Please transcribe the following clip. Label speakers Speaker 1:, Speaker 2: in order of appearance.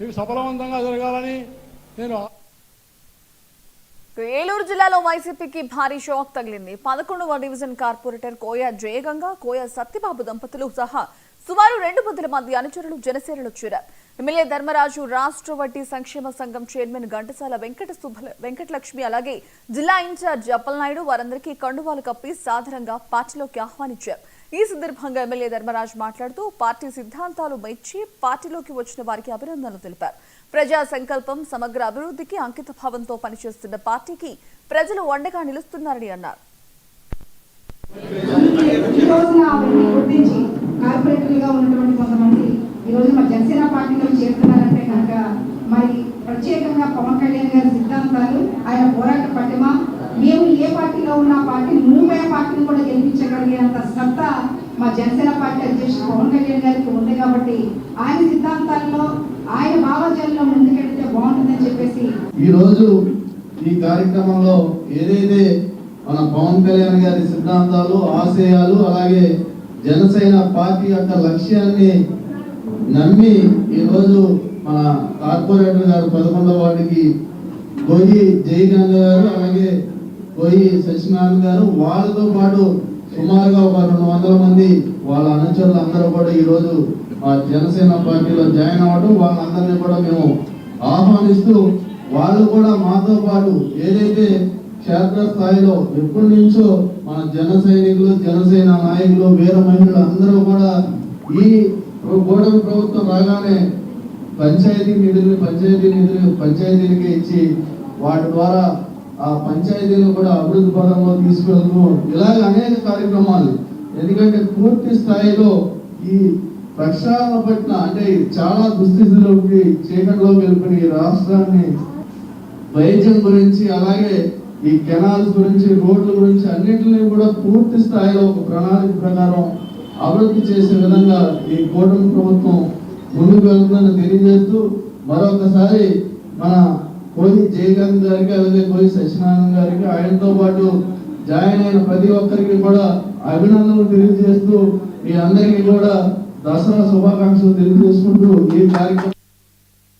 Speaker 1: ఇవి సఫలవంతంగా జరగాలని నేను
Speaker 2: ఏలూరు జిల్లాలో వైసీపీకి భారీ షాక్ తగిలింది. 11వ డివిజన్ కార్పొరేటర్ కోయ జయగంగా, కోయ సత్యబాబు దంపతులు సహా సుమారు 200 మంది అనుచరులు జనసేనలో చేరారు. ఎమ్మెల్యే ధర్మరాజు, రాష్ట్ర వడ్డీ సంక్షేమ సంఘం చైర్మన్ ఘంటసాల వెంకటలక్ష్మి, అలాగే జిల్లా ఇన్ఛార్జ్ అప్పలనాయుడు వారందరికీ కండువాలు కప్పి సాధారణంగా పార్టీలోకి ఆహ్వానించారు. ఈ సందర్భంగా ఎమ్మెల్యే ధర్మరాజు మాట్లాడుతూ పార్టీ సిద్ధాంతాలు మెచ్చి పార్టీలోకి వచ్చిన వారికి అభినందనలు తెలిపారు. ప్రజా సంకల్పం, సమగ్ర అభివృద్ధికి అంకిత భావంతో పనిచేస్తున్న పార్టీకి ప్రజలు అండగా నిలుస్తున్నారని అన్నారు.
Speaker 3: జనసేన పార్టీలో చేరుతున్నారంటే కనుక మరి ప్రత్యేకంగా పవన్ కళ్యాణ్ గారి సిద్ధాంతాలు, ఆయన పోరాట పటిమ, మేము ఏ పార్టీలో ఉన్న పార్టీని 30 పార్టీని కూడా గెలిపించగలిగేంత సత్తా మా జనసేన పార్టీ అధ్యక్షుడు పవన్ కళ్యాణ్ గారికి ఉంది. కాబట్టి ఆయన సిద్ధాంతాల్లో, ఆయన భావజాలంలో ముందుకెళ్తే బాగుంటుందని చెప్పేసి
Speaker 4: ఈ రోజు ఈ కార్యక్రమంలో ఏదైతే మన పవన్ కళ్యాణ్ గారి సిద్ధాంతాలు, ఆశయాలు, అలాగే జనసేన పార్టీ యొక్క లక్ష్యాన్ని నమ్మి ఈరోజు మన కార్పొరేటర్ గారు 11వ వార్డుకి కోయి జయగంగ గారు, అలాగే కోయి సత్యనారాయణ గారు, వాళ్ళతో పాటు సుమారుగా ఒక 200 మంది వాళ్ళ అనుచరులు అందరూ కూడా ఈరోజు మా జనసేన పార్టీలో జాయిన్ అవ్వడం, వాళ్ళందరినీ కూడా మేము ఆహ్వానిస్తూ వాళ్ళు కూడా మాతో పాటు ఏదైతే క్షేత్ర స్థాయిలో ఎప్పటి నుంచో మన జన సైనికులు, జనసేన నాయకులు, వీర మహిళలు అందరూ కూడా ఈ కూటమి ప్రభుత్వం రాగానే పంచాయతీ నిధులు పంచాయతీలకి ఇచ్చి వాటి ద్వారా ఆ పంచాయతీలు కూడా అభివృద్ధి పదంలో తీసుకెళ్తూ ఇలాగ అనేక కార్యక్రమాలు. ఎందుకంటే పూర్తి స్థాయిలో ఈ ప్రక్షాళన పట్ల అంటే చాలా దుస్థితిలోకి చీకటిలోకి వెళ్ళిపోయిన ఈ రాష్ట్రాన్ని వైద్యం గురించి, అలాగే ఈ కెనాల్స్ గురించి, రోడ్ల గురించి అన్నింటినీ కూడా పూర్తి స్థాయిలో ఒక ప్రణాళిక ప్రకారం అభివృద్ధి చేసే విధంగా ఈ కూటమి ప్రభుత్వం ముందుకు వెళ్తుందని తెలియజేస్తూ మరొకసారి మన కోయి జయకాంత్ గారికి, అలాగే కోయి సత్యనారాయణ గారికి, ఆయనతో పాటు జాయిన్ అయిన ప్రతి ఒక్కరికి కూడా అభినందనలు తెలియజేస్తూ మీ అందరికీ కూడా దసరా శుభాకాంక్షలు తెలియజేసుకుంటూ ఈ కార్యక్రమం